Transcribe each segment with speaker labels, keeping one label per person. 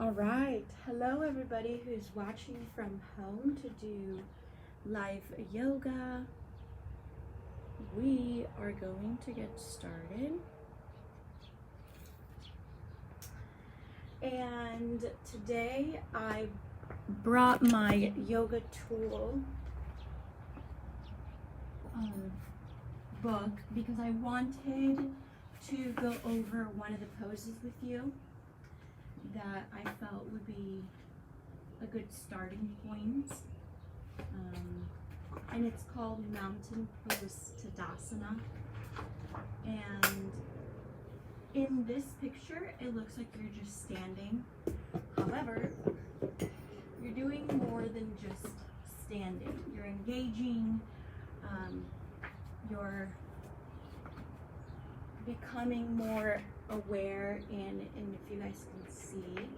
Speaker 1: All right, hello everybody who's watching from home to do live yoga. We are going to get started. And today I brought my yoga tool book because I wanted to go over one of the poses with you that I felt would be a good starting point. And it's called Mountain Pose Tadasana. And in this picture, it looks like you're just standing. However, you're doing more than just standing. You're engaging, you're becoming more aware, and if you guys can see, perfect.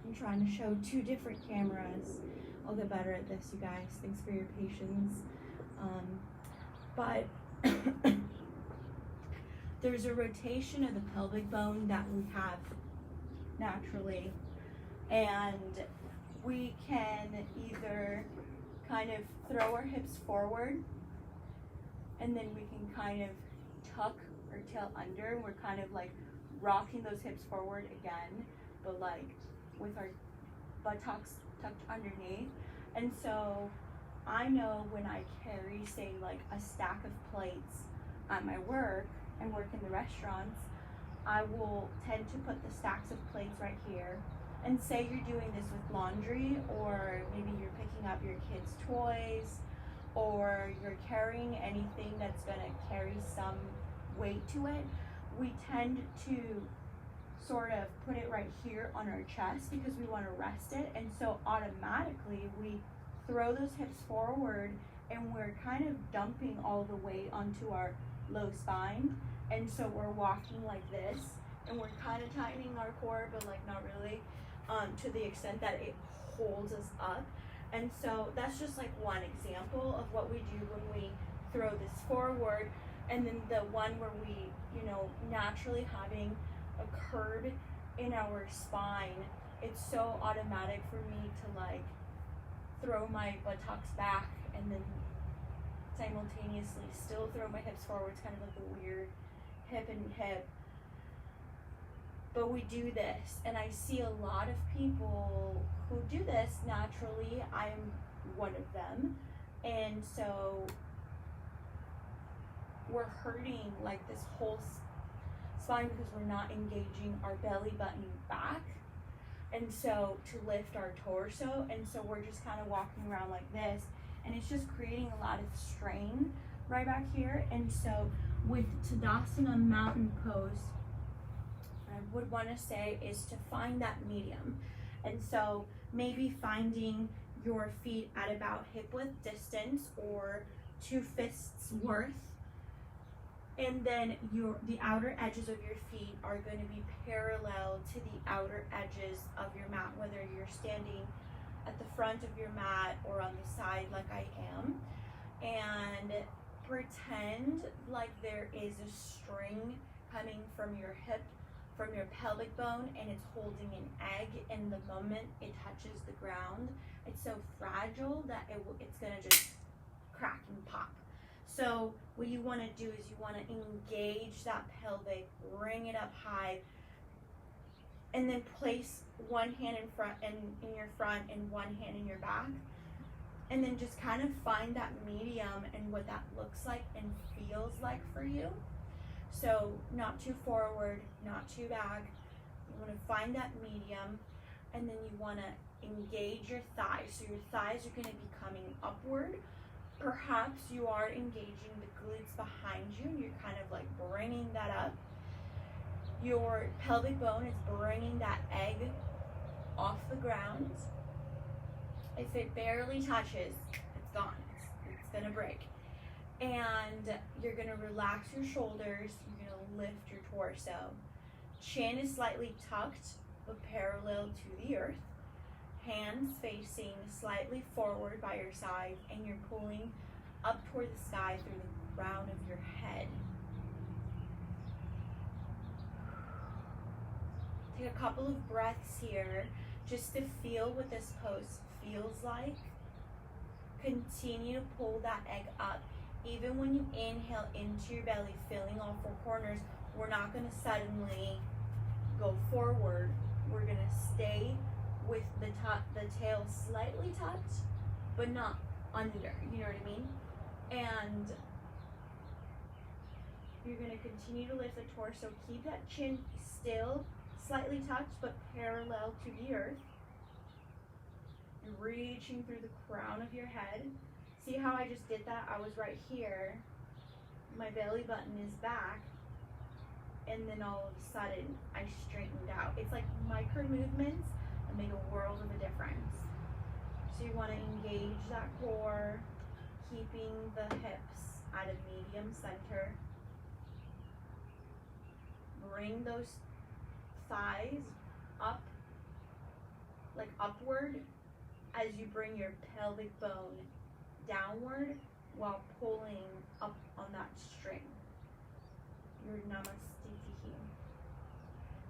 Speaker 1: I'm trying to show two different cameras. I'll get better at this, you guys. Thanks for your patience. But there's a rotation of the pelvic bone that we have naturally, and we can either kind of throw our hips forward, and then we can kind of tuck or tail under, and we're kind of like rocking those hips forward again, but like with our buttocks tucked underneath. And so I know when I carry, say, like a stack of plates at my work and work in the restaurants, I will tend to put the stacks of plates right here. And say you're doing this with laundry, or maybe you're picking up your kids' toys, or you're carrying anything that's going to carry some weight to it, we tend to sort of put it right here on our chest because we want to rest it. And so automatically we throw those hips forward, and we're kind of dumping all the weight onto our low spine. And so we're walking like this, and we're kind of tightening our core, but like not really, to the extent that it holds us up. And so that's just like one example of what we do when we throw this forward. And then the one where we, naturally having a curve in our spine, it's so automatic for me to like throw my buttocks back and then simultaneously still throw my hips forward. It's kind of like a weird hip and hip. But we do this, and I see a lot of people who do this naturally. I'm one of them. And so we're hurting like this whole spine because we're not engaging our belly button back, and so to lift our torso. And so we're just kind of walking around like this, and it's just creating a lot of strain right back here. And so with Tadasana mountain pose, what I would want to say is to find that medium. And so maybe finding your feet at about hip width distance or 2 fists worth, and then the outer edges of your feet are going to be parallel to the outer edges of your mat, whether you're standing at the front of your mat or on the side like I am. And pretend like there is a string coming from your hip, from your pelvic bone, and it's holding an egg, and the moment it touches the ground, it's so fragile that it's going to just crack and pop. So what you want to do is you want to engage that pelvic, bring it up high, and then place one hand in front and in your front and one hand in your back, and then just kind of find that medium and what that looks like and feels like for you. So not too forward, not too back. You want to find that medium, and then you want to engage your thighs. So your thighs are going to be coming upward. Perhaps you are engaging the glutes behind you, and you're kind of like bringing that up. Your pelvic bone is bringing that egg off the ground. If it barely touches, it's gone. It's gonna break. And you're gonna relax your shoulders. You're gonna lift your torso. Chin is slightly tucked but parallel to the earth. Hands facing slightly forward by your side, and you're pulling up toward the sky through the crown of your head. Take a couple of breaths here just to feel what this pose feels like. Continue to pull that egg up. Even when you inhale into your belly, filling all four corners, we're not going to suddenly go forward. We're going to stay with the tail slightly tucked, but not under, you know what I mean? And you're going to continue to lift the torso. Keep that chin still, slightly tucked, but parallel to the earth. You're reaching through the crown of your head. See how I just did that? I was right here. My belly button is back. And then all of a sudden, I straightened out. It's like micro movements that make a world of a difference. So you want to engage that core, keeping the hips at a medium center. Bring those thighs up, like upward, as you bring your pelvic bone downward while pulling up on that string. Your Namaste.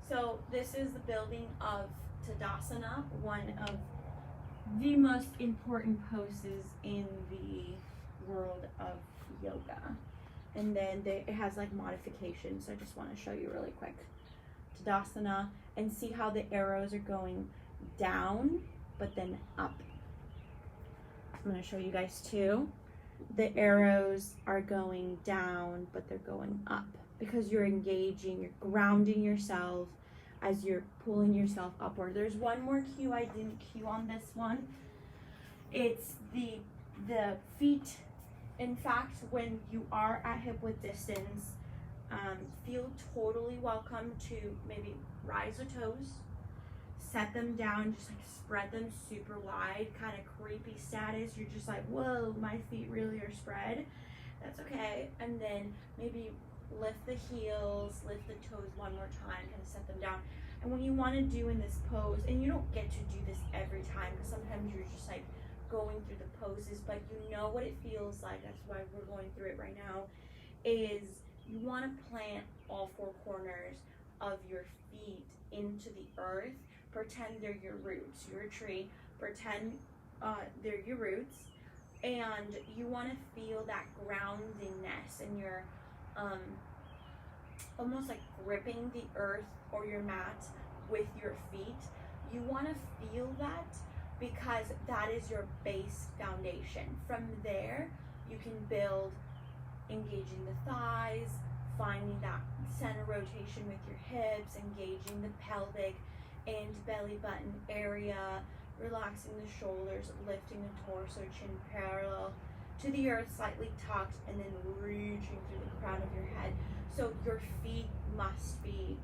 Speaker 1: So this is the building of Tadasana, one of the most important poses in the world of yoga. And then it has like modifications, so I just want to show you really quick. Tadasana, and see how the arrows are going down, but then up. I'm going to show you guys too. The arrows are going down, but they're going up because you're engaging, you're grounding yourself as you're pulling yourself upward. There's one more cue I didn't cue on this one. It's the feet. In fact, when you are at hip width distance, feel totally welcome to maybe rise the toes, set them down, just like spread them super wide, kind of creepy status. You're just like, whoa, my feet really are spread. That's okay. And then maybe lift the heels, lift the toes one more time, kind of set them down. And what you want to do in this pose, and you don't get to do this every time because sometimes you're just like going through the poses, but you know what it feels like. That's why we're going through it right now. Is you want to plant all four corners of your feet into the earth. Pretend they're your roots. You're a tree. Pretend they're your roots, and you want to feel that groundingness, and you're almost like gripping the earth or your mat with your feet. You want to feel that because that is your base foundation. From there, you can build engaging the thighs, finding that center rotation with your hips, engaging the pelvic and belly button area, relaxing the shoulders, lifting the torso, chin parallel to the earth, slightly tucked, and then reaching through the crown of your head. So your feet must be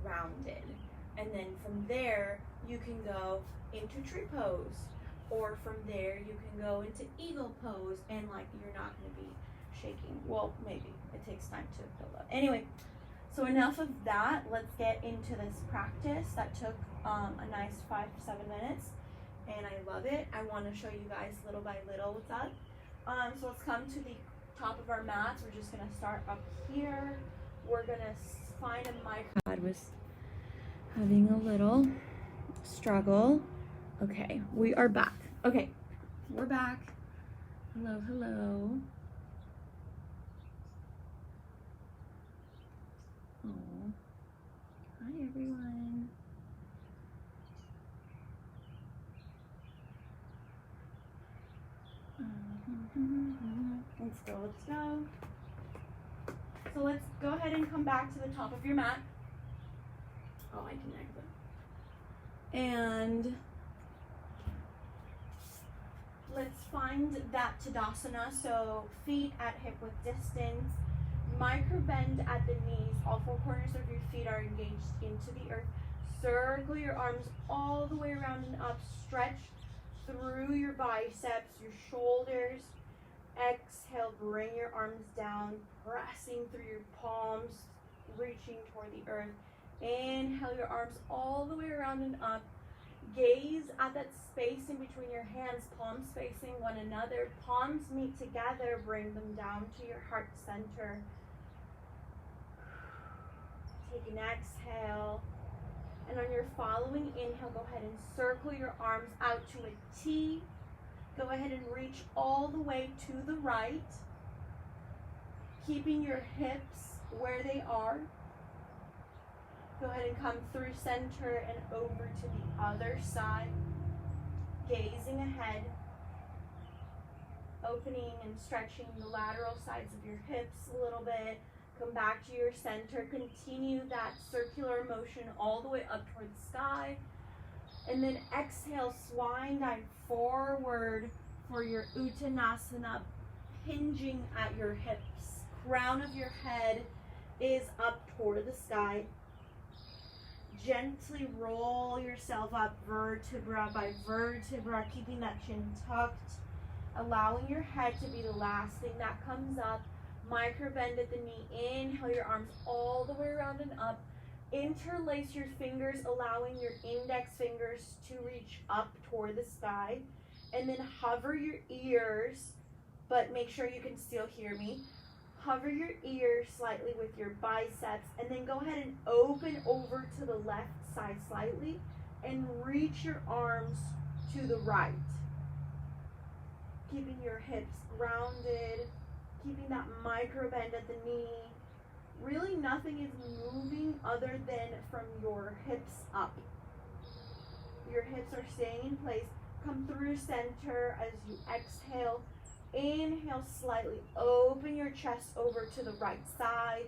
Speaker 1: grounded. And then from there, you can go into tree pose, or from there you can go into eagle pose, and like you're not going to be shaking. Well, maybe it takes time to build up. Anyway, so enough of that. Let's get into this practice that took a nice 5 to 7 minutes, and I love it. I want to show you guys little by little what's up. So let's come to the top of our mats. We're just going to start up here. We're going to find a mic. God was having a little struggle. Okay, we are back. Okay, we're back. Hello, hello. Oh, hi everyone. Let's go, let's go. So let's go ahead and come back to the top of your mat. Oh, I can exit. And let's find that Tadasana. So feet at hip width distance, micro bend at the knees. All four corners of your feet are engaged into the earth. Circle your arms all the way around and up. Stretch through your biceps, your shoulders. Exhale, bring your arms down, pressing through your palms, reaching toward the earth. Inhale your arms all the way around and up. Gaze at that space in between your hands, palms facing one another. Palms meet together, bring them down to your heart center. Take an exhale And on your following inhale, go ahead and circle your arms out to a T. Go ahead and reach all the way to the right, keeping your hips where they are. Go ahead and come through center and over to the other side, gazing ahead, opening and stretching the lateral sides of your hips a little bit. Come back to your center, continue that circular motion all the way up toward the sky. And then exhale, swine dive forward for your Uttanasana, hinging at your hips. Crown of your head is up toward the sky. Gently roll yourself up vertebra by vertebra, keeping that chin tucked, allowing your head to be the last thing that comes up. Micro bend at the knee. Inhale your arms all the way around and up. Interlace your fingers, allowing your index fingers to reach up toward the sky. And then hover your ears, but make sure you can still hear me. Hover your ears slightly with your biceps, and then go ahead and open over to the left side slightly and reach your arms to the right. Keeping your hips grounded, keeping that micro bend at the knee. Really nothing is moving other than from your hips up. Your hips are staying in place. Come through center as you exhale. Inhale slightly, open your chest over to the right side,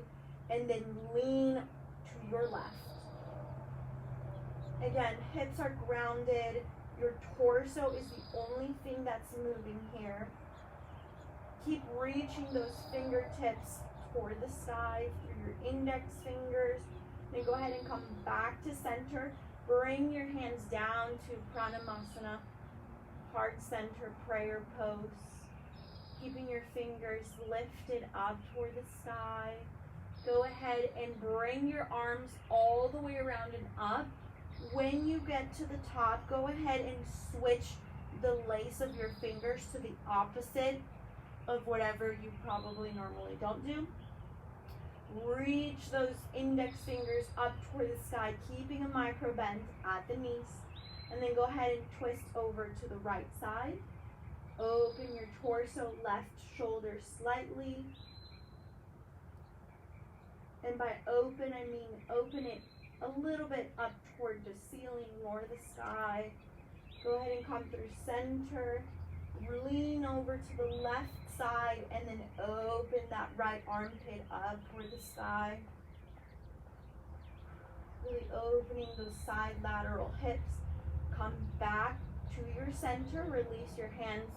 Speaker 1: and then lean to your left. Again, hips are grounded. Your torso is the only thing that's moving here. Keep reaching those fingertips toward the sky through your index fingers. Then go ahead and come back to center. Bring your hands down to Pranamasana, heart center prayer pose. Keeping your fingers lifted up toward the sky. Go ahead and bring your arms all the way around and up. When you get to the top, go ahead and switch the lace of your fingers to the opposite of whatever you probably normally don't do. Reach those index fingers up toward the sky, keeping a micro bend at the knees. And then go ahead and twist over to the right side. Open your torso, left shoulder slightly. And by open, I mean open it a little bit up toward the ceiling or the sky. Go ahead and come through center. Lean over to the left side and then open that right armpit up toward the sky. Really opening those side lateral hips. Come back to your center. Release your hands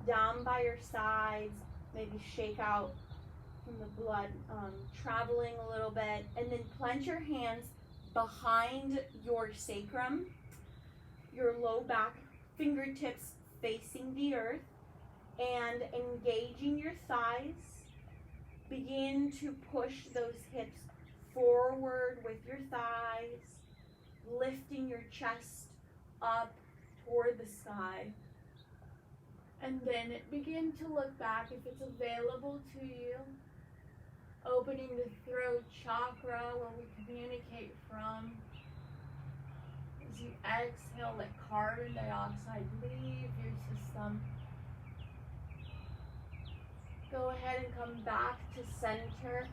Speaker 1: down by your sides. Maybe shake out from the blood traveling a little bit. And then plant your hands behind your sacrum, your low back, fingertips facing the earth, and engaging your thighs. Begin to push those hips forward with your thighs, lifting your chest up toward the sky. And then begin to look back if it's available to you. Opening the throat chakra where we communicate from. As you exhale, let carbon dioxide leave your system. Go ahead and come back to center.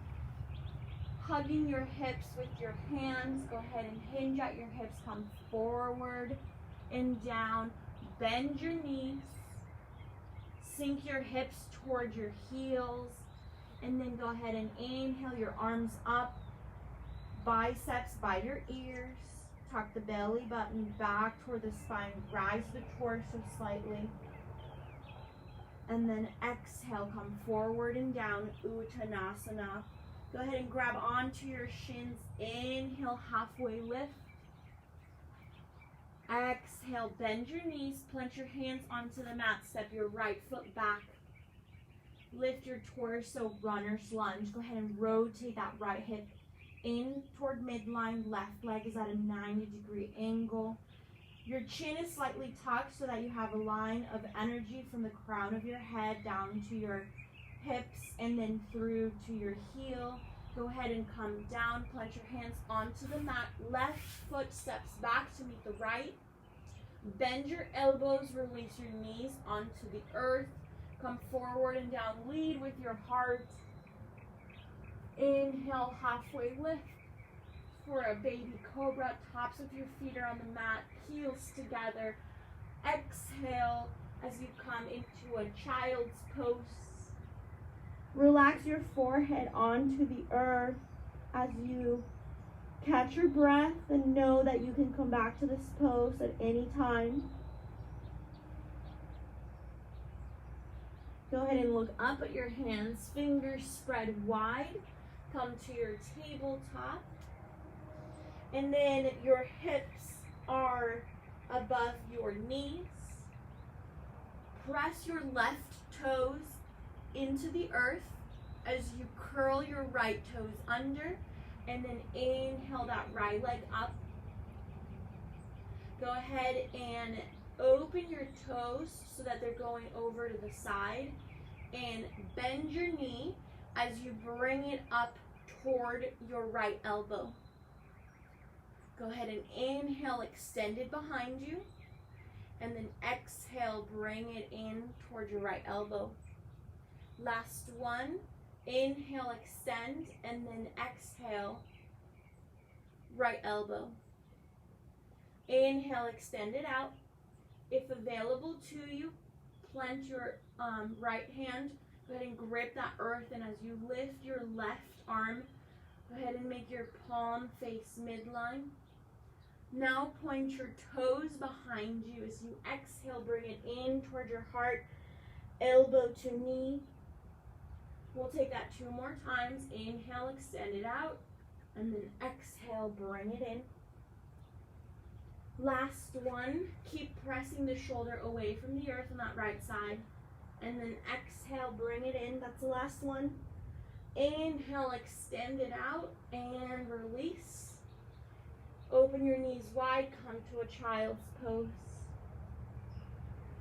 Speaker 1: Hugging your hips with your hands. Go ahead and hinge at your hips. Come forward and down. Bend your knees. Sink your hips toward your heels. And then go ahead and inhale your arms up. Biceps by your ears. Tuck the belly button back toward the spine. Rise the torso slightly. And then exhale, come forward and down, Uttanasana. Go ahead and grab onto your shins. Inhale, halfway lift. Exhale, bend your knees, plant your hands onto the mat, step your right foot back. Lift your torso, runner's lunge. Go ahead and rotate that right hip in toward midline. Left leg is at a 90-degree angle. Your chin is slightly tucked so that you have a line of energy from the crown of your head down to your hips and then through to your heel. Go ahead and come down, plant your hands onto the mat. Left foot steps back to meet the right. Bend your elbows, release your knees onto the earth. Come forward and down, lead with your heart. Inhale, halfway lift for a baby cobra. Tops of your feet are on the mat, heels together. Exhale as you come into a child's pose. Relax your forehead onto the earth as you catch your breath and know that you can come back to this pose at any time. Go ahead and look up at your hands, fingers spread wide. Come to your tabletop. And then your hips are above your knees. Press your left toes into the earth as you curl your right toes under, and then inhale that right leg up. Go ahead and open your toes so that they're going over to the side, and bend your knee as you bring it up toward your right elbow. Go ahead and inhale, extend it behind you, and then exhale, bring it in toward your right elbow. Last one, inhale, extend, and then exhale, right elbow. Inhale, extend it out. If available to you, plant your right hand. Go ahead and grip that earth, and as you lift your left arm, go ahead and make your palm face midline. Now point your toes behind you. As you exhale, bring it in toward your heart, elbow to knee. We'll take that 2 more times. Inhale, extend it out, and then exhale, bring it in. Last one, keep pressing the shoulder away from the earth on that right side, and then exhale, bring it in. That's the last one. Inhale, extend it out, and release. Open your knees wide, come to a child's pose.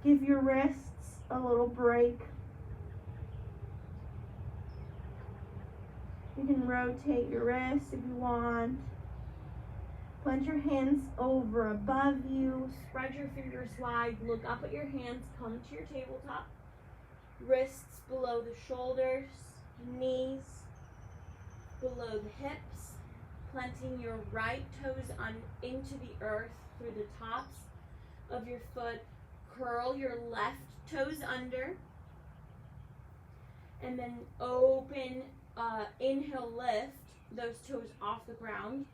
Speaker 1: Give your wrists a little break. You can rotate your wrists if you want. Plant your hands over above you. Spread your fingers wide. Look up at your hands. Come to your tabletop. Wrists below the shoulders. Knees below the hips. Planting your right toes into the earth through the tops of your foot. Curl your left toes under. And then open. Inhale, lift those toes off the ground,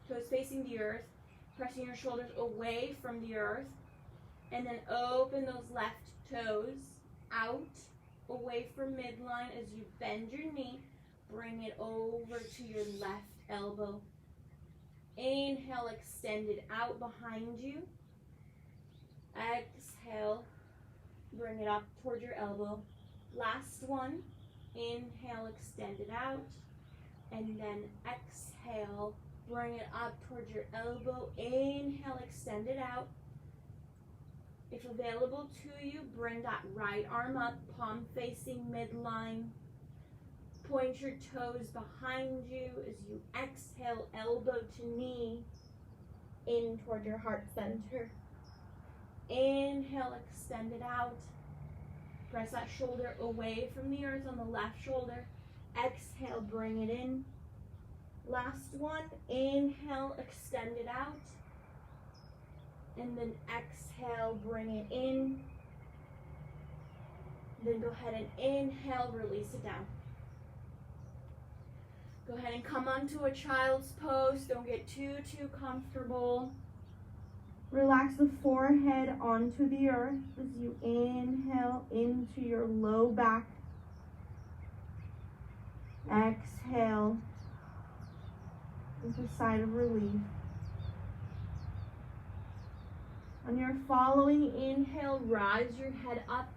Speaker 1: toes facing the earth, pressing your shoulders away from the earth, and then open those left toes out, away from midline as you bend your knee, bring it over to your left elbow. Inhale, extend it out behind you. Exhale, bring it up toward your elbow. Last one. Inhale, extend it out, and then exhale, bring it up towards your elbow. Inhale, extend it out. If available to you, bring that right arm up, palm facing midline. Point your toes behind you as you exhale, elbow to knee, in toward your heart center. Inhale, extend it out. Press that shoulder away from the earth on the left shoulder. Exhale, bring it in. Last one, inhale, extend it out. And then exhale, bring it in. Then go ahead and inhale, release it down. Go ahead and come onto a child's pose. Don't get too comfortable. Relax the forehead onto the earth as you inhale into your low back. Exhale with a sigh of relief. On your following inhale, rise your head up.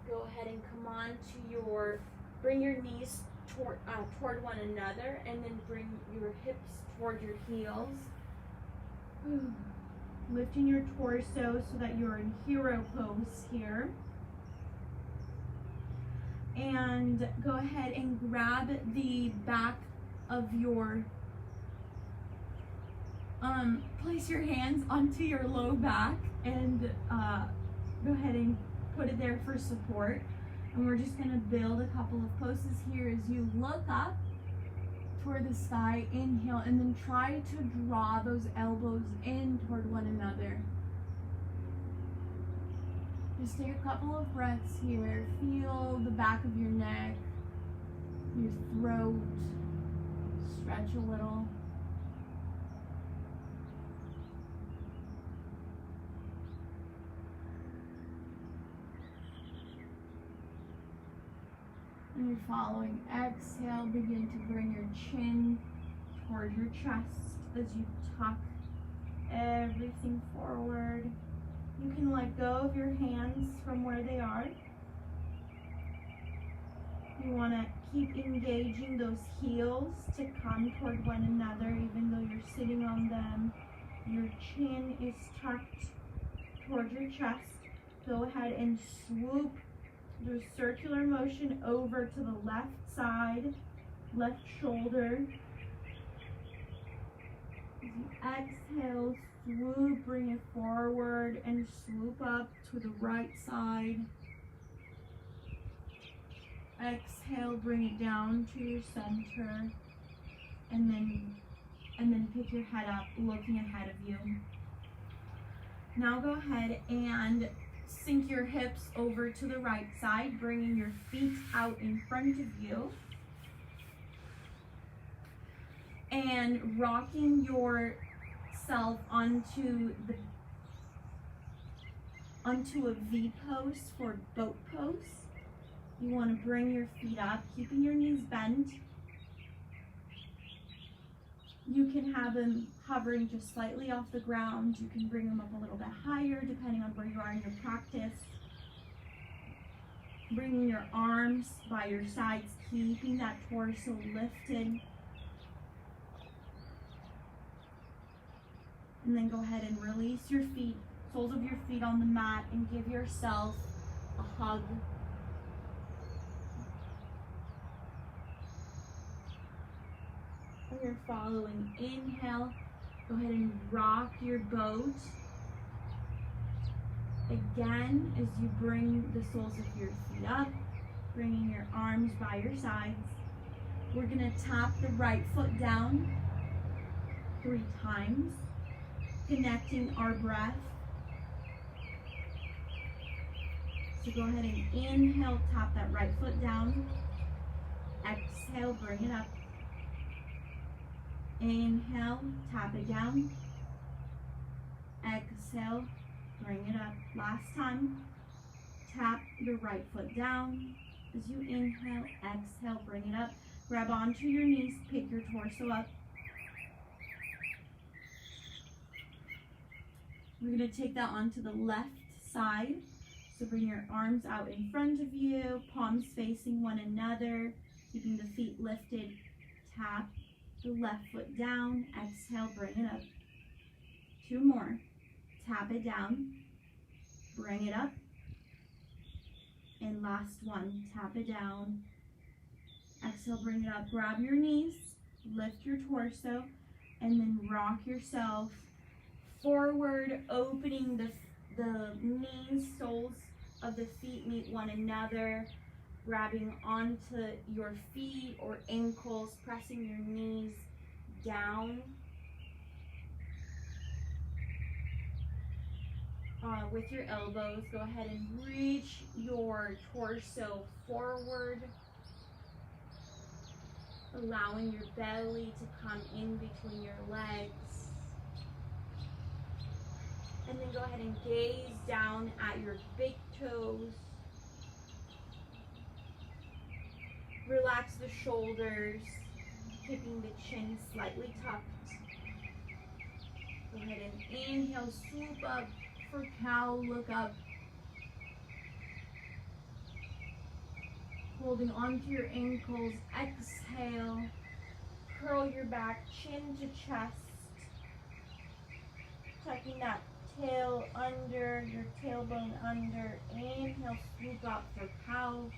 Speaker 1: Go ahead and come on to bring your knees toward one another, and then bring your hips toward your heels. Lifting your torso so that you're in hero pose here. And go ahead and grab the back of your, place your hands onto your low back and go ahead and put it there for support. And we're just gonna build a couple of poses here as you look up toward the sky, inhale, and then try to draw those elbows in toward one another. Just take a couple of breaths here. Feel the back of your neck, your throat, stretch a little. And you're following exhale, begin to bring your chin toward your chest as you tuck everything forward. You can let go of your hands from where they are. You want to keep engaging those heels to come toward one another even though you're sitting on them. Your chin is tucked toward your chest. Go ahead and swoop, do a circular motion over to the left side, left shoulder. As you exhale, swoop, bring it forward and swoop up to the right side. Exhale, bring it down to your center, and then pick your head up, looking ahead of you. Now go ahead and sink your hips over to the right side, bringing your feet out in front of you. And rocking yourself onto a V pose for boat pose. You want to bring your feet up, keeping your knees bent. You can have them hovering just slightly off the ground. You can bring them up a little bit higher depending on where you are in your practice. Bringing your arms by your sides, keeping that torso lifted. And then go ahead and release your feet, soles of your feet on the mat, and give yourself a hug. When you're following, inhale, go ahead and rock your boat. Again, as you bring the soles of your feet up, bringing your arms by your sides. We're gonna tap the right foot down 3 times, connecting our breath. So go ahead and inhale, tap that right foot down. Exhale, bring it up. Inhale, tap it down. Exhale, bring it up. Last time, tap the right foot down. As you inhale, exhale, bring it up. Grab onto your knees, pick your torso up. We're going to take that onto the left side. So bring your arms out in front of you, palms facing one another, keeping the feet lifted. Tap the left foot down. Exhale, bring it up. 2 more. Tap it down. Bring it up. And last one. Tap it down. Exhale, bring it up. Grab your knees. Lift your torso. And then rock yourself forward, opening the knees, soles of the feet meet one another, grabbing onto your feet or ankles, pressing your knees down. With your elbows, go ahead and reach your torso forward, allowing your belly to come in between your legs. And then go ahead and gaze down at your big toes. Relax the shoulders, keeping the chin slightly tucked. Go ahead and inhale, swoop up for cow, look up. Holding onto your ankles, exhale. Curl your back, chin to chest. Tucking that tail under, your tailbone under. Inhale, swoop up for cow.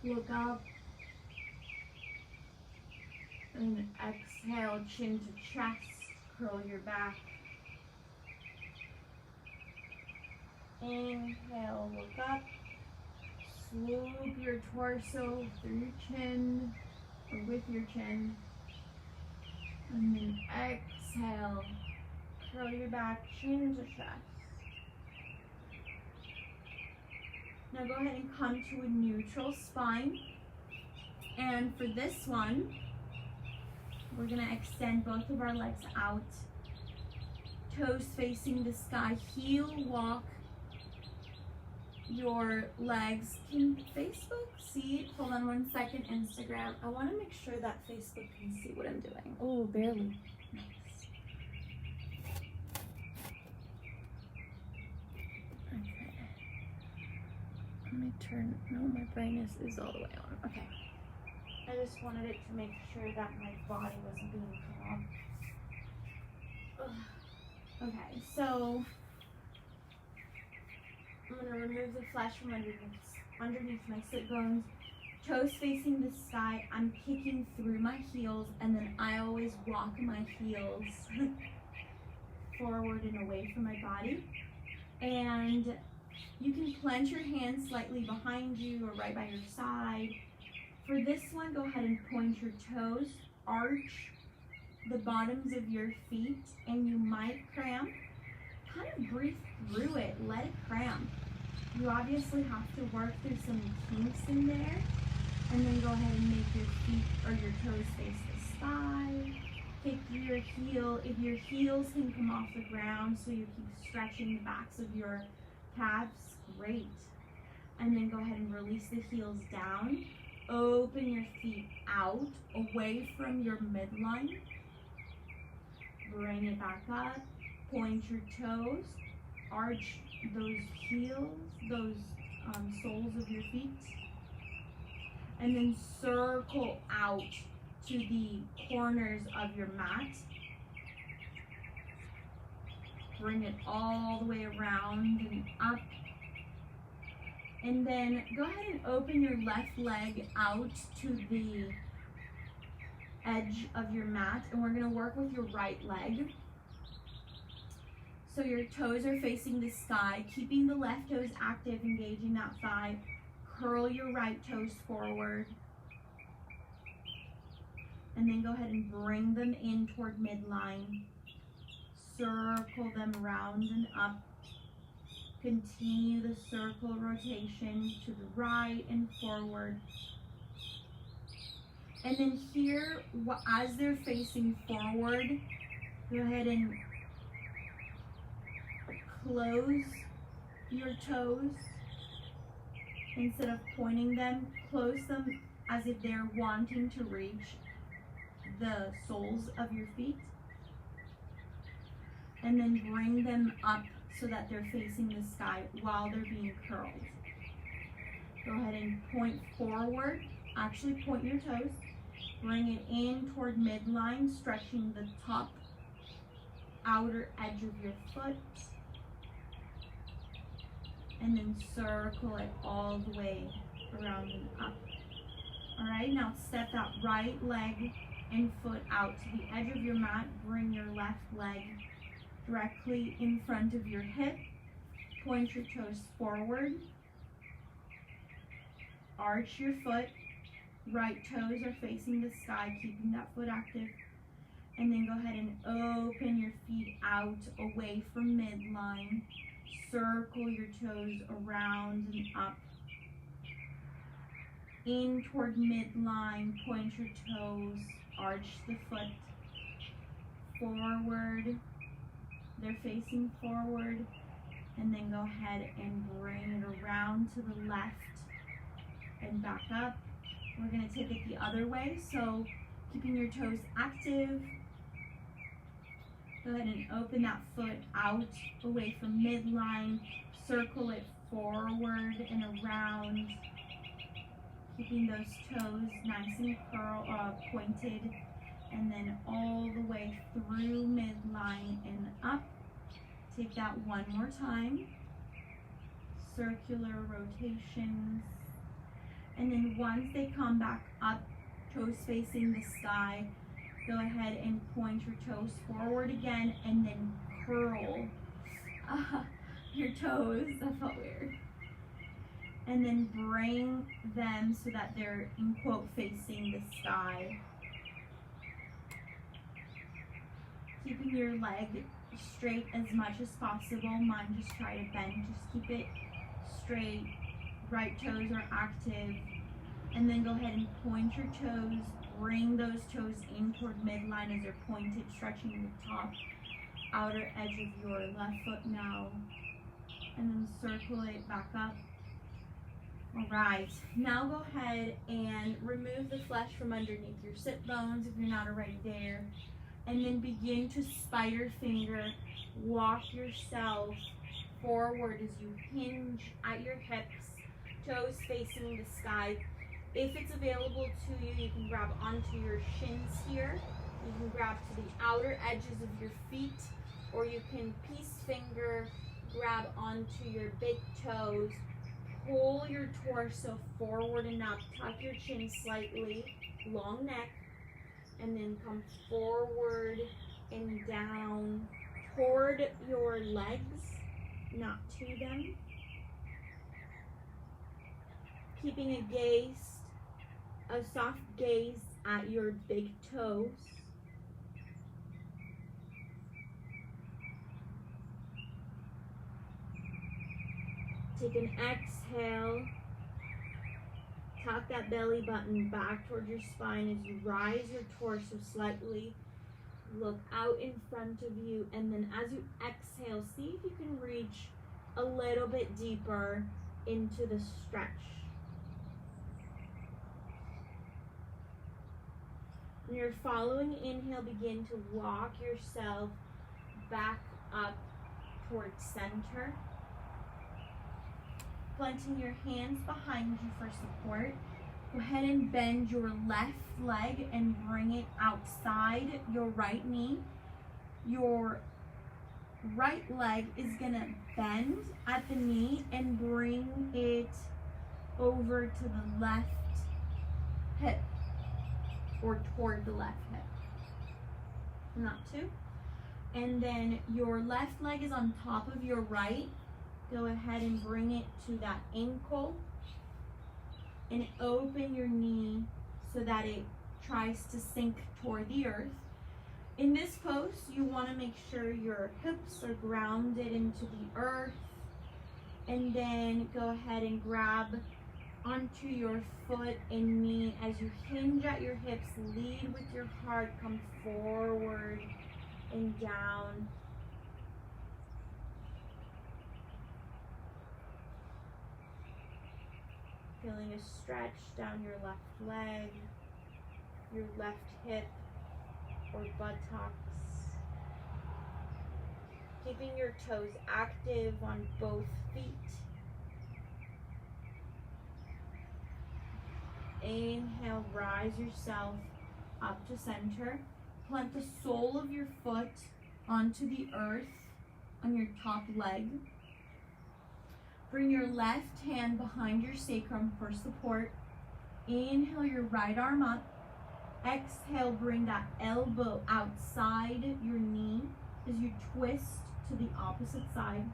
Speaker 1: Look up. And exhale, chin to chest, curl your back. Inhale, look up. Swoop your torso through your chin, or with your chin. And then exhale, curl your back, chin to chest. Now go ahead and come to a neutral spine. And for this one, we're gonna extend both of our legs out. Toes facing the sky, heel walk. Your legs. Can Facebook see? Hold on 1 second, Instagram. I want to make sure that Facebook can see what I'm doing. Oh, barely. Nice. Okay. Let me turn. No, my brightness is all the way on. Okay. I just wanted it to make sure that my body wasn't being calm. Okay, so I'm going to remove the flesh from underneath my sit bones. Toes facing the sky. I'm kicking through my heels, and then I always walk my heels forward and away from my body. And you can plant your hands slightly behind you or right by your side. For this one, go ahead and point your toes, arch the bottoms of your feet, and you might cramp. Kind of breathe through it, let it cramp. You obviously have to work through some kinks in there, and then go ahead and make your feet or your toes face the sky. Kick through your heel. If your heels can come off the ground so you keep stretching the backs of your calves, great. And then go ahead and release the heels down. Open your feet out, away from your midline. Bring it back up. Point your toes. Arch those heels, those soles of your feet. And then circle out to the corners of your mat. Bring it all the way around and up. And then go ahead and open your left leg out to the edge of your mat. And we're going to work with your right leg. So your toes are facing the sky, keeping the left toes active, engaging that thigh. Curl your right toes forward. And then go ahead and bring them in toward midline. Circle them around and up. Continue the circle rotation to the right and forward. And then here, as they're facing forward, go ahead and close your toes. Instead of pointing them, close them as if they're wanting to reach the soles of your feet. And then bring them up so that they're facing the sky while they're being curled. Go ahead and point forward. Actually point your toes. Bring it in toward midline, stretching the top outer edge of your foot. And then circle it all the way around and up. All right, now step that right leg and foot out to the edge of your mat. Bring your left leg directly in front of your hip. Point your toes forward. Arch your foot. Right toes are facing the sky, keeping that foot active. And then go ahead and open your feet out away from midline. Circle your toes around and up. In toward midline, point your toes, arch the foot. Forward. They're facing forward. And then go ahead and bring it around to the left and back up. We're going to take it the other way, so keeping your toes active. Go ahead and open that foot out away from midline. Circle it forward and around. Keeping those toes nice and pointed. And then all the way through midline and up. Take that one more time. Circular rotations. And then once they come back up, toes facing the sky, Go ahead and point your toes forward again and then curl your toes. That felt weird. And then bring them so that they're, in quote, facing the sky. Keeping your leg straight as much as possible. Mine just try to bend. Just keep it straight. Right toes are active. And then go ahead and point your toes. Bring those toes in toward midline as they're pointed, stretching the top outer edge of your left foot now. And then circle it back up. All right, now go ahead and remove the flesh from underneath your sit bones if you're not already there. And then begin to spider finger, walk yourself forward as you hinge at your hips, toes facing the sky. If it's available to you, you can grab onto your shins here. You can grab to the outer edges of your feet, or you can peace finger, grab onto your big toes. Pull your torso forward and up, tuck your chin slightly, long neck, and then come forward and down toward your legs, not to them. Keeping a soft gaze at your big toes. Take an exhale. Tuck that belly button back towards your spine as you rise your torso slightly. Look out in front of you, and then as you exhale, see if you can reach a little bit deeper into the stretch. When you're following inhale, begin to walk yourself back up towards center. Planting your hands behind you for support. Go ahead and bend your left leg and bring it outside your right knee. Your right leg is gonna bend at the knee and bring it over to the left hip, or toward the left hip, not to. And then your left leg is on top of your right. Go ahead and bring it to that ankle and open your knee so that it tries to sink toward the earth. In this pose, you want to make sure your hips are grounded into the earth, and then go ahead and grab onto your foot and knee as you hinge at your hips. Lead with your heart, come forward and down. Feeling a stretch down your left leg, your left hip or buttocks. Keeping your toes active on both feet. Inhale, rise yourself up to center. Plant the sole of your foot onto the earth on your top leg. Bring your left hand behind your sacrum for support. Inhale your right arm up. Exhale, bring that elbow outside your knee as you twist to the opposite side.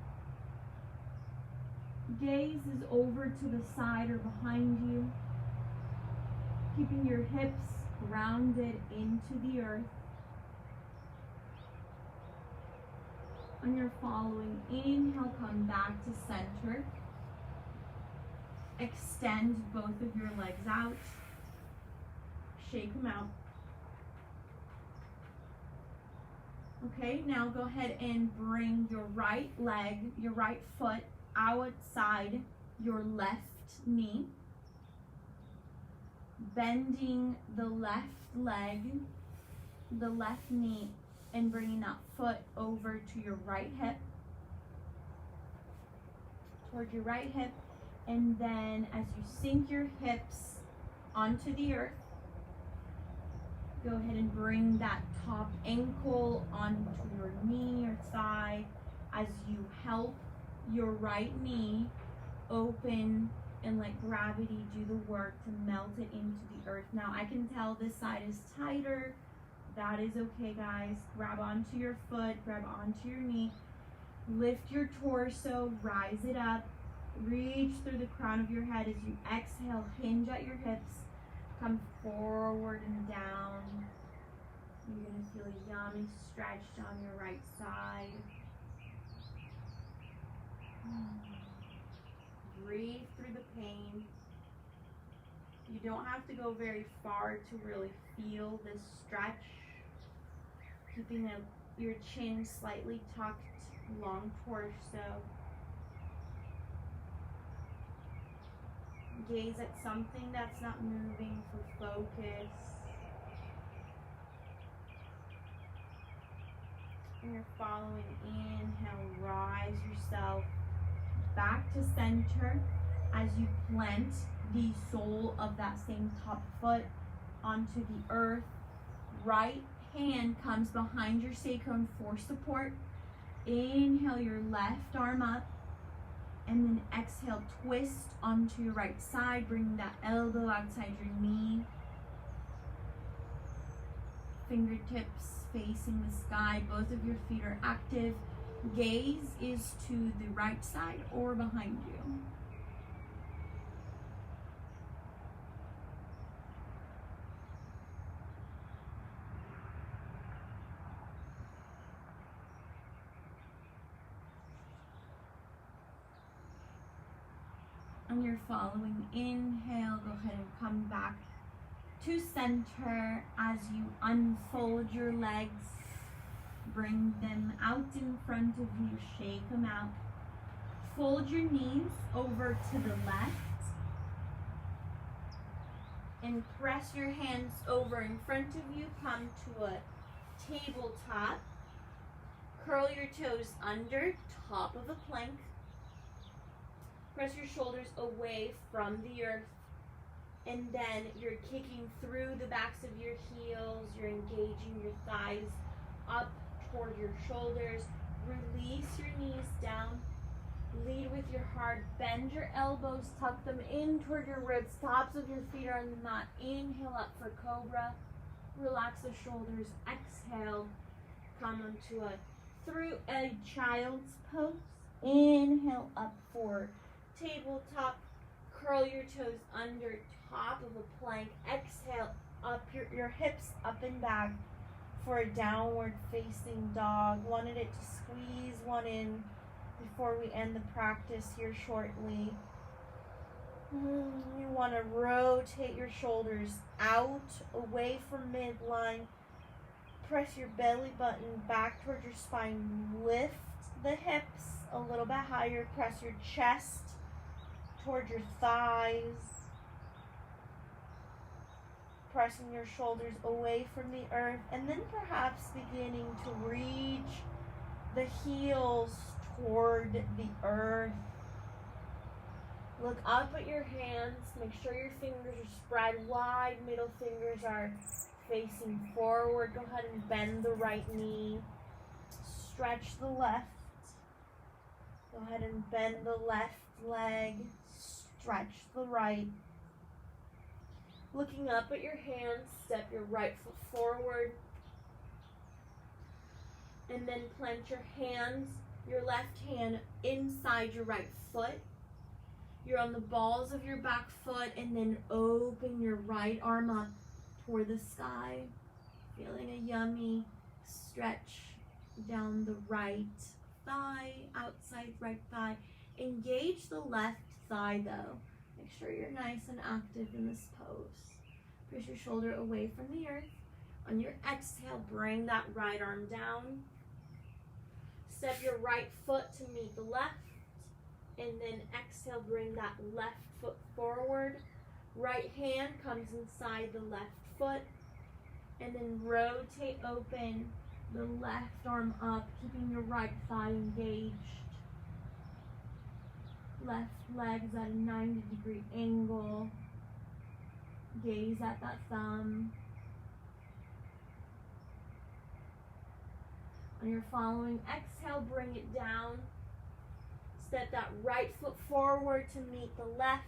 Speaker 1: Gaze is over to the side or behind you. Keeping your hips grounded into the earth. On your following inhale, come back to center. Extend both of your legs out. Shake them out. Okay, now go ahead and bring your right leg, your right foot outside your left knee. Bending the left leg, the left knee, and bringing that foot over to your right hip, toward your right hip. And then as you sink your hips onto the earth, go ahead and bring that top ankle onto your knee or thigh as you help your right knee open and let gravity do the work to melt it into the earth. Now I can tell this side is tighter That is okay, guys. Grab onto your foot, grab onto your knee. Lift your torso, rise it up. Reach through the crown of your head as you exhale. Hinge at your hips. Come forward and down. You're going to feel a yummy stretch down your right side. Breathe through the pain. You don't have to go very far to really feel this stretch. Keeping your chin slightly tucked, long torso. Gaze at something that's not moving for focus. And you're following. Inhale, rise yourself back to center as you plant the sole of that same top foot onto the earth. Right hand comes behind your sacrum for support. Inhale your left arm up, and then exhale, twist onto your right side, bringing that elbow outside your knee. Fingertips facing the sky, both of your feet are active. Gaze is to the right side or behind you. And you're following. Inhale, go ahead and come back to center as you unfold your legs. Bring them out in front of you, shake them out. Fold your knees over to the left and press your hands over in front of you. Come to a tabletop. Curl your toes under, top of a plank. Press your shoulders away from the earth. And then you're kicking through the backs of your heels. You're engaging your thighs up toward your shoulders. Release your knees down. Lead with your heart. Bend your elbows. Tuck them in toward your ribs. Tops of your feet are on the mat. Inhale up for cobra. Relax the shoulders. Exhale. Come onto through a child's pose. Inhale up for tabletop. Curl your toes under, top of a plank. Exhale up your hips up and back for a downward facing dog. Wanted it to squeeze one in before we end the practice here shortly. You want to rotate your shoulders out, away from midline. Press your belly button back towards your spine. Lift the hips a little bit higher. Press your chest toward your thighs. Pressing your shoulders away from the earth. And then perhaps beginning to reach the heels toward the earth. Look up at your hands. Make sure your fingers are spread wide. Middle fingers are facing forward. Go ahead and bend the right knee. Stretch the left. Go ahead and bend the left leg. Stretch the right. Looking up at your hands, step your right foot forward. And then plant your hands, your left hand inside your right foot. You're on the balls of your back foot, and then open your right arm up toward the sky. Feeling a yummy stretch down the right thigh, outside right thigh. Engage the left thigh though. Make sure you're nice and active in this pose. Push your shoulder away from the earth. On your exhale, bring that right arm down. Step your right foot to meet the left. And then exhale, bring that left foot forward. Right hand comes inside the left foot. And then rotate open the left arm up, keeping your right thigh engaged. Left leg is at a 90-degree angle. Gaze at that thumb. On your following exhale, bring it down. Step that right foot forward to meet the left.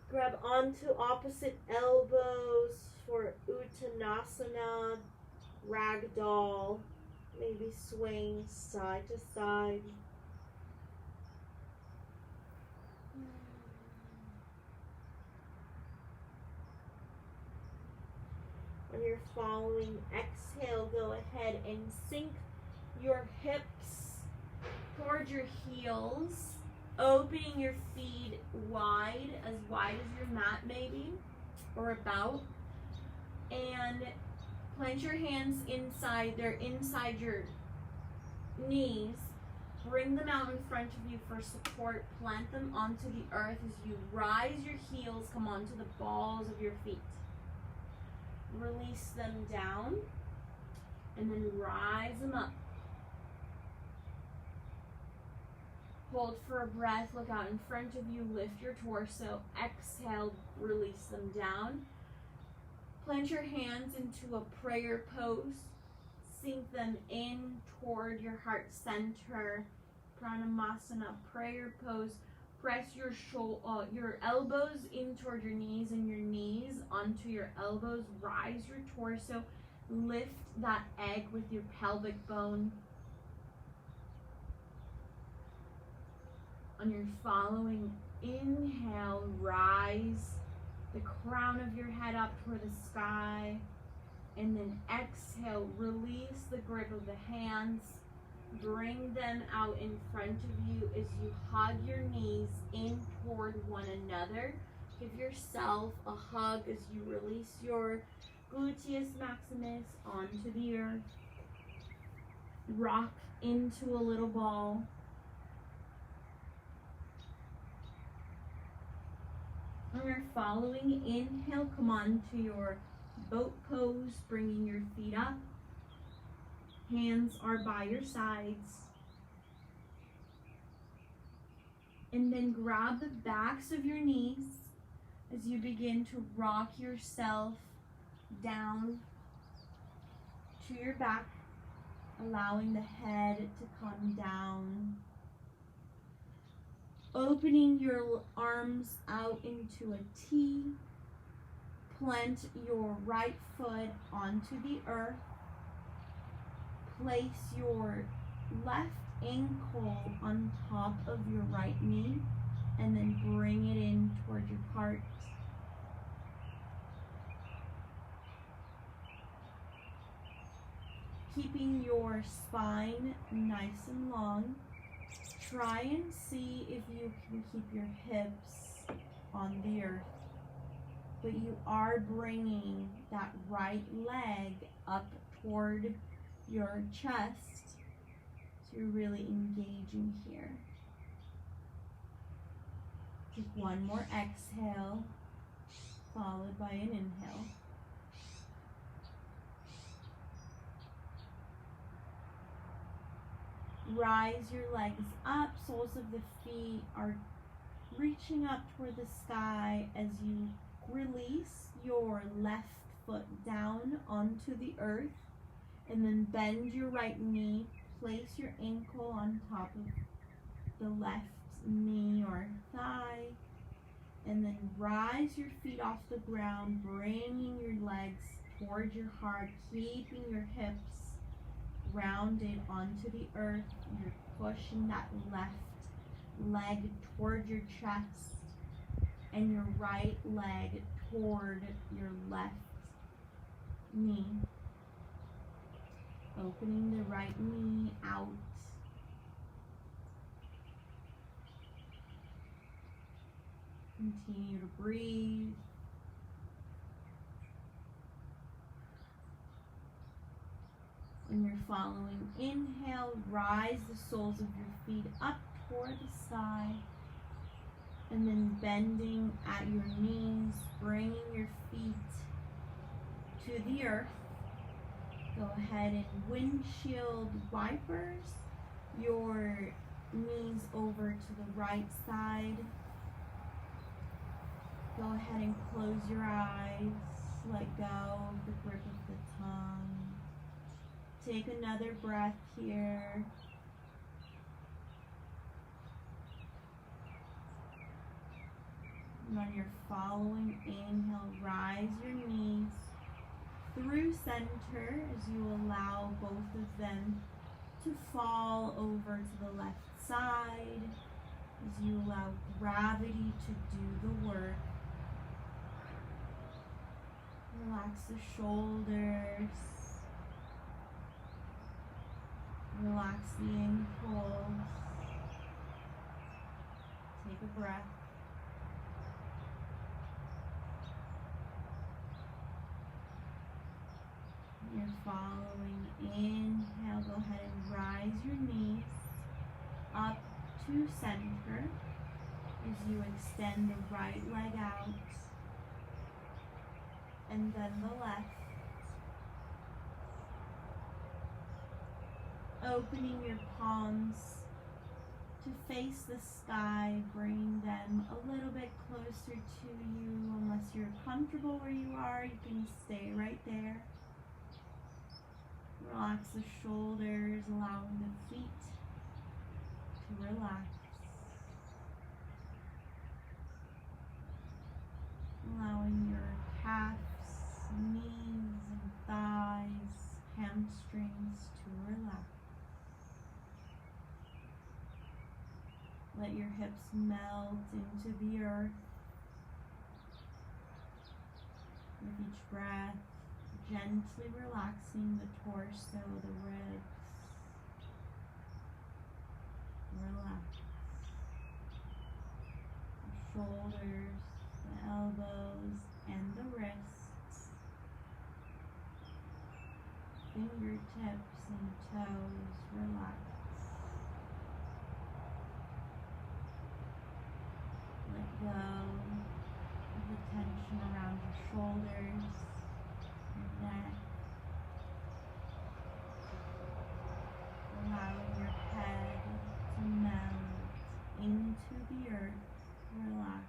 Speaker 1: Grab onto opposite elbows.
Speaker 2: for Uttanasana, Ragdoll, maybe swaying side to side. When you're following, exhale, go ahead and sink your hips towards your heels, opening your feet wide as your mat maybe, or about, and plant your hands inside. They're inside your knees. Bring them out in front of you for support. Plant them onto the earth as you rise your heels, come onto the balls of your feet. Release them down, and then rise them up. Hold for a breath, look out in front of you, lift your torso, exhale, release them down. Plant your hands into a prayer pose, sink them in toward your heart center, Pranamasana, prayer pose. Press your elbows in toward your knees and your knees onto your elbows. Rise your torso. Lift that egg with your pelvic bone. On your following inhale, rise the crown of your head up toward the sky. And then exhale, release the grip of the hands. Bring them out in front of you as you hug your knees in toward one another. Give yourself a hug as you release your gluteus maximus onto the earth. Rock into a little ball. On your following inhale, come on to your boat pose, bringing your feet up. Hands are by your sides. And then grab the backs of your knees as you begin to rock yourself down to your back, allowing the head to come down. Opening your arms out into a T. Plant your right foot onto the earth. Place your left ankle on top of your right knee and then bring it in toward your heart. Keeping your spine nice and long. Try and see if you can keep your hips on the earth, but you are bringing that right leg up toward your chest, so you're really engaging here. Take one more exhale, followed by an inhale. Rise your legs up, soles of the feet are reaching up toward the sky as you release your left foot down onto the earth. And then bend your right knee, place your ankle on top of the left knee or thigh, and then rise your feet off the ground, bringing your legs towards your heart, keeping your hips rounded onto the earth. You're pushing that left leg toward your chest and your right leg toward your left knee. Opening the right knee out. Continue to breathe. When you're following inhale, rise the soles of your feet up toward the sky. And then bending at your knees, bringing your feet to the earth. Go ahead and windshield wipers your knees over to the right side. Go ahead and close your eyes. Let go of the grip of the tongue. Take another breath here. And on your following inhale, rise your knees. through center as you allow both of them to fall over to the left side, as you allow gravity to do the work. Relax the shoulders. Relax the ankles. Take a breath. You're following. Inhale, go ahead and rise your knees up to center as you extend the right leg out and then the left. Opening your palms to face the sky, bring them a little bit closer to you. Unless you're comfortable where you are, you can stay right there. Relax the shoulders, allowing the feet to relax. Allowing your calves, knees, and thighs, hamstrings to relax. Let your hips melt into the earth. With each breath, gently relaxing the torso, the ribs. Relax. The shoulders, the elbows, and the wrists. Fingertips and toes, relax. Let go of the tension around your shoulders, your neck. Allowing your head to melt into the earth. Relax.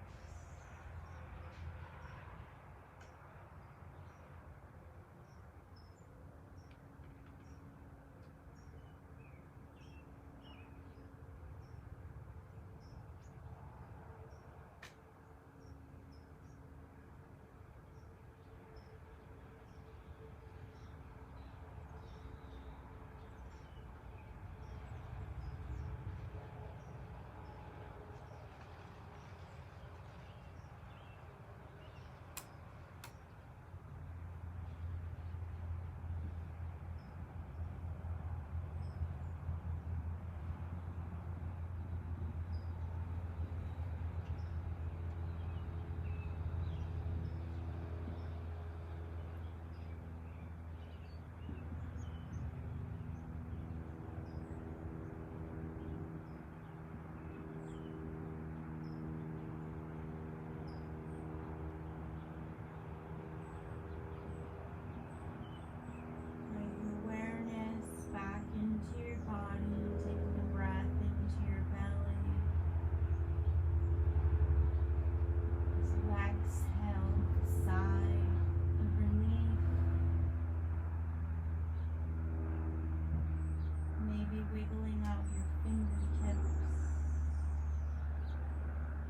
Speaker 2: Wiggling out your fingertips,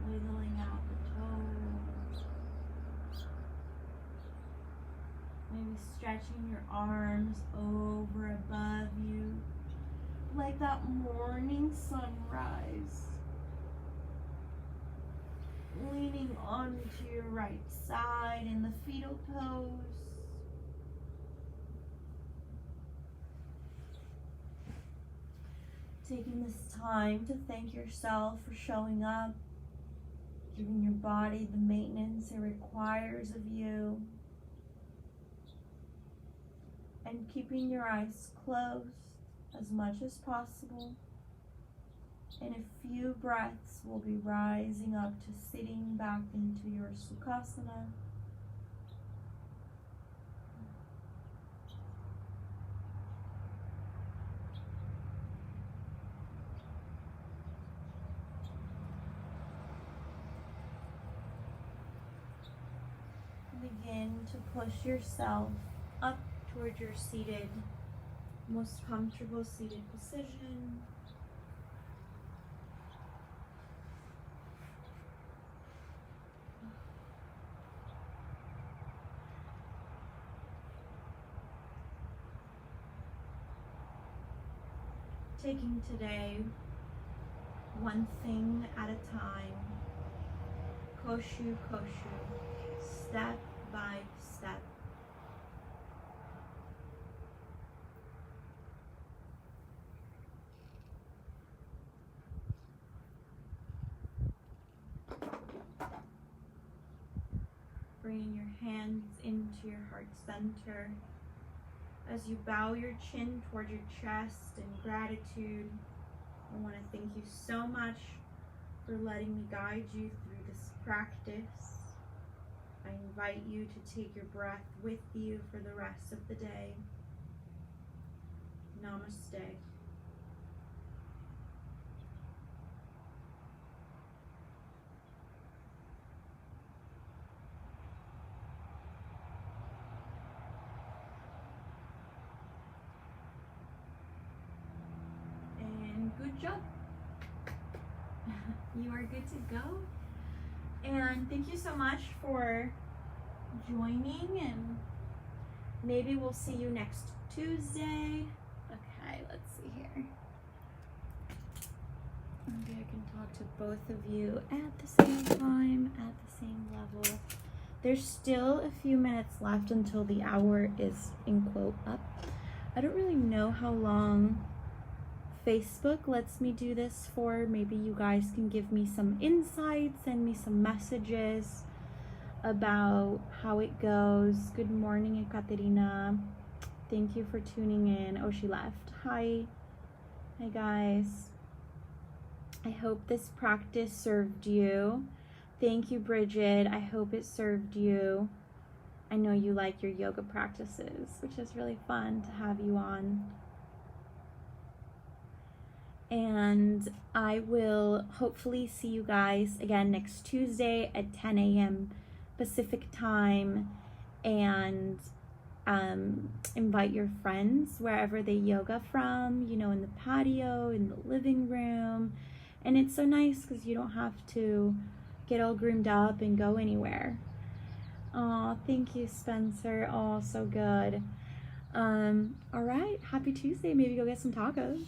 Speaker 2: wiggling out the toes, maybe stretching your arms over above you like that morning sunrise, leaning onto your right side in the fetal pose. Taking this time to thank yourself for showing up, giving your body the maintenance it requires of you, and keeping your eyes closed as much as possible. In a few breaths, we'll be rising up to sitting back into your Sukhasana. Begin to push yourself up towards your seated, most comfortable seated position. taking today one thing at a time, koshu koshu, step by step. Bringing your hands into your heart center. As you bow your chin toward your chest in gratitude, I want to thank you so much for letting me guide you through this practice. I invite you to take your breath with you for the rest of the day. Namaste. Good job. You are good to go. And thank you so much for joining, and maybe we'll see you next Tuesday. Okay, let's see here. Maybe I can talk to both of you at the same time, at the same level. There's still a few minutes left until the hour is, in quote, up. I don't really know how long Facebook lets me do this for. Maybe you guys can give me some insight, send me some messages about how it goes. Good morning, Ekaterina. Thank you for tuning in. Oh, she left. Hi guys. I hope this practice served you. Thank you, Bridget. I hope it served you. I know you like your yoga practices, which is really fun to have you on. And I will hopefully see you guys again next Tuesday at 10 a.m. Pacific time, and invite your friends wherever they yoga from, you know, in the patio, in the living room. And it's so nice because you don't have to get all groomed up and go anywhere. Oh, thank you, Spencer. Oh, so good. All right, happy Tuesday. Maybe go get some tacos.